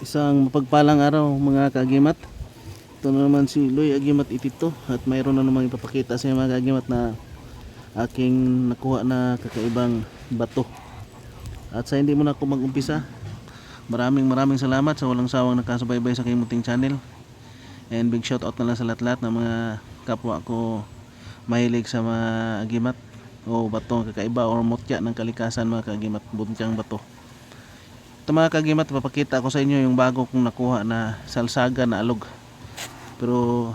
Isang mapagpalang araw mga kaagimat. Ito na naman si Loy Agimat Itito at mayroon na namang ipapakita sa mga kaagimat na aking nakuha na kakaibang bato. At sa hindi mo na ako mag-umpisa, maraming salamat sa walang sawang nakasubaybay sa Kimuting Channel. And big shout out na lang sa lahat-lahat ng mga kapwa ko mahilig sa mga agimat o batong kakaiba o mutya ng kalikasan mga kaagimat, buntyang bato. Ito mga kagimat, papakita ko sa inyo yung bago kong nakuha na salsaga na alog. Pero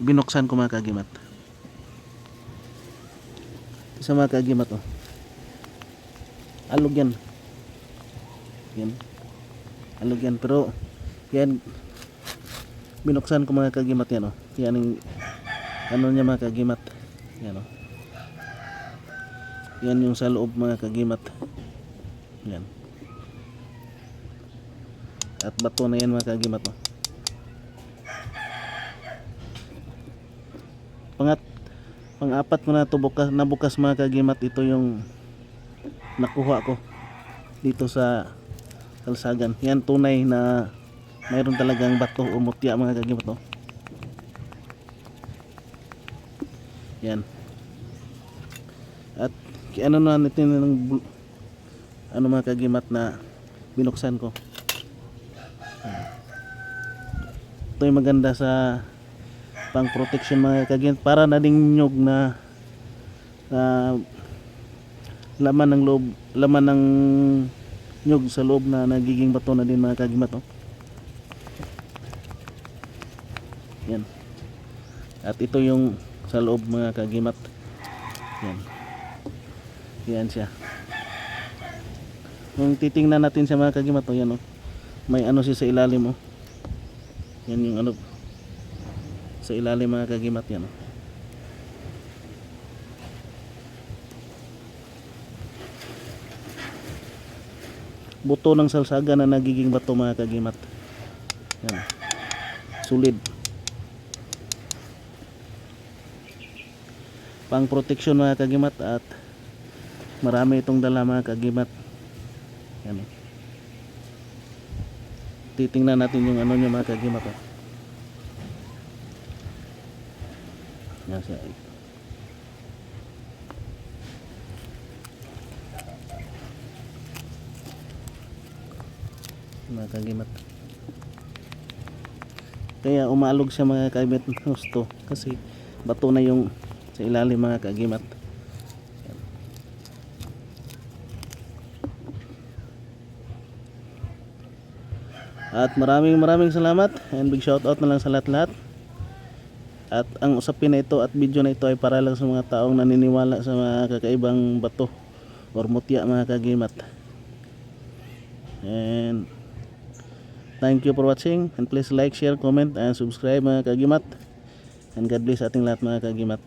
binuksan ko mga kagimat. Isa mga kagimat oh. Alog yan. Yan. Alog yan pero yan binuksan ko mga kagimat yan oh. Yan yung ano niya mga kagimat. Yan oh. Yan yung sa loob mga kagimat. Yan. At bato na yan mga kagimat oh. Pang-apat ko na ito nabukas mga kagimat. Ito yung nakuha ko dito sa kalsagan. Yan tunay na mayroon talagang bato o mutya mga kagimat oh. Yan. At ano na natin ng ano mga kagimat na binuksan ko. Ito yung maganda sa pang protection mga kagimat, para na ding nyog na laman ng loob, laman ng nyog sa loob na nagiging bato na din mga kagimat oh. Yan. At ito yung sa loob mga kagimat. Yan. Yan siya. Kung titingnan natin sa mga kagimat oh, yan oh. May ano siya sa ilalim oh. Yan yung ano sa ilalim mga kagimat yan oh. Buto ng salsaga na nagiging bato mga kagimat. Yan. Solid. Pang protection mga kagimat at marami itong dala mga kagimat. Yan. Titingnan natin yung ano niya mga kagimat oh. Yan siya. Mga kagimat. Kaya umalog siya mga kagimat gusto kasi bato na yung sa ilalim mga kagimat. At maraming salamat and big shout out na lang sa lahat-lahat. At ang usapin na ito at video na ito ay para lang sa mga taong naniniwala sa mga kakaibang bato or mutya mga kagimat. And thank you for watching and please like, share, comment and subscribe mga kagimat. And God bless ating lahat mga kagimat.